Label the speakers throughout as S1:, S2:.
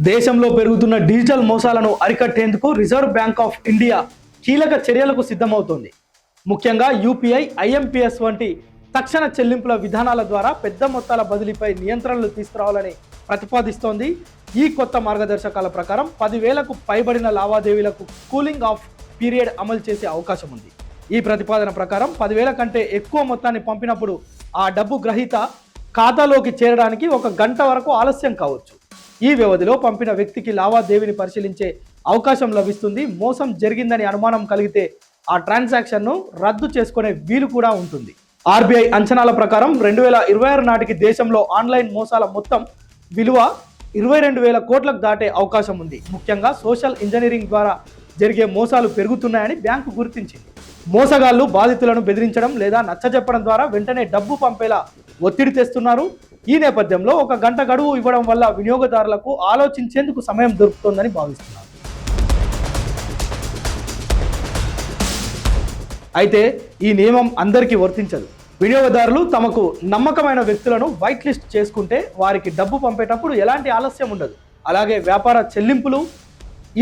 S1: దేశంలో పెరుగుతున్న డిజిటల్ మోసాలను అరికట్టేందుకు రిజర్వ్ బ్యాంక్ ఆఫ్ ఇండియా కీలక చర్యలకు సిద్ధమవుతోంది. ముఖ్యంగా యూపీఐ, ఐఎంపీఎస్ వంటి తక్షణ చెల్లింపుల విధానాల ద్వారా పెద్ద మొత్తాల బదిలీపై నియంత్రణలు తీసుకురావాలని ప్రతిపాదిస్తోంది. ఈ కొత్త మార్గదర్శకాల ప్రకారం 10,000కు పైబడిన లావాదేవీలకు కూలింగ్ ఆఫ్ పీరియడ్ అమలు చేసే అవకాశం ఉంది. ఈ ప్రతిపాదన ప్రకారం 10,000 కంటే ఎక్కువ మొత్తాన్ని పంపినప్పుడు ఆ డబ్బు గ్రహీత ఖాతాలోకి చేరడానికి 1 గంట వరకు ఆలస్యం కావచ్చు. ఈ వ్యవధిలో పంపిన వ్యక్తికి లావాదేవీని పరిశీలించే అవకాశం లభిస్తుంది. మోసం జరిగిందని అనుమానం కలిగితే ఆ ట్రాన్సాక్షన్ను రద్దు చేసుకునే వీలు కూడా ఉంటుంది. ఆర్బీఐ అంచనాల ప్రకారం 2026 నాటికి దేశంలో ఆన్లైన్ మోసాల మొత్తం విలువ 22,000 కోట్లకు దాటే అవకాశం ఉంది. ముఖ్యంగా సోషల్ ఇంజనీరింగ్ ద్వారా జరిగే మోసాలు పెరుగుతున్నాయని బ్యాంకు గుర్తించింది. మోసగాళ్లు బాధితులను బెదిరించడం లేదా నచ్చజెప్పడం ద్వారా వెంటనే డబ్బు పంపేలా ఒత్తిడి తెస్తున్నారు. ఈ నేపథ్యంలో 1 గంట గడువు ఇవ్వడం వల్ల వినియోగదారులకు ఆలోచించేందుకు సమయం దొరుకుతోందని భావిస్తున్నారు. అయితే ఈ నియమం అందరికీ వర్తించదు. వినియోగదారులు తమకు నమ్మకమైన వ్యక్తులను వైట్ లిస్ట్ చేసుకుంటే వారికి డబ్బు పంపేటప్పుడు ఎలాంటి ఆలస్యం ఉండదు. అలాగే వ్యాపార చెల్లింపులు,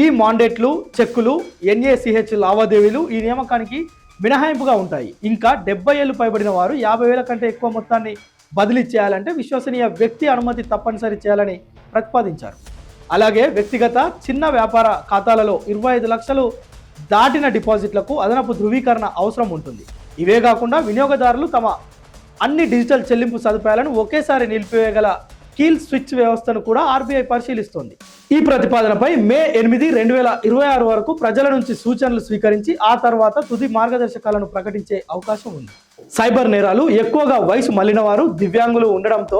S1: ఈ మాండేట్లు, చెక్కులు, ఎన్ఏసిహెచ్ లావాదేవీలు ఈ నియామకానికి మినహాయింపుగా ఉంటాయి. ఇంకా 70 ఏళ్లు పైబడిన వారు 50,000 కంటే ఎక్కువ మొత్తాన్ని బదిలీ చేయాలంటే విశ్వసనీయ వ్యక్తి అనుమతి తప్పనిసరి చేయాలని ప్రతిపాదించారు. అలాగే వ్యక్తిగత చిన్న వ్యాపార ఖాతాలలో 25 లక్షలు దాటిన డిపాజిట్లకు అదనపు ధృవీకరణ అవసరం ఉంటుంది. ఇవే కాకుండా వినియోగదారులు తమ అన్ని డిజిటల్ చెల్లింపు సదుపాయాలను ఒకేసారి నిలిపివేయగల కీల్ స్విచ్ వ్యవస్థను కూడా ఆర్బీఐ పరిశీలిస్తోంది. ఈ ప్రతిపాదనపై మే 8, 2026 వరకు ప్రజల నుంచి సూచనలు స్వీకరించి ఆ తర్వాత తుది మార్గదర్శకాలను ప్రకటించే అవకాశం ఉంది. సైబర్ నేరాలు ఎక్కువగా వయసు మళ్లిన వారు, దివ్యాంగులు ఉండడంతో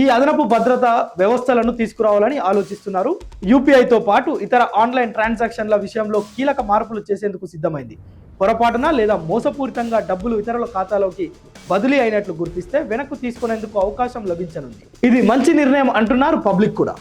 S1: ఈ అదనపు భద్రతా వ్యవస్థలను తీసుకురావాలని ఆలోచిస్తున్నారు. యూపీఐతో పాటు ఇతర ఆన్లైన్ ట్రాన్సాక్షన్ల విషయంలో కీలక మార్పులు చేసేందుకు సిద్ధమైంది. పొరపాటున లేదా మోసపూరితంగా డబ్బులు ఇతరుల ఖాతాలోకి బదిలీ అయినట్లు గుర్తిస్తే వెనక్కు తీసుకునేందుకు అవకాశం లభించనుంది. ఇది మంచి నిర్ణయం అంటున్నారు పబ్లిక్ కూడా.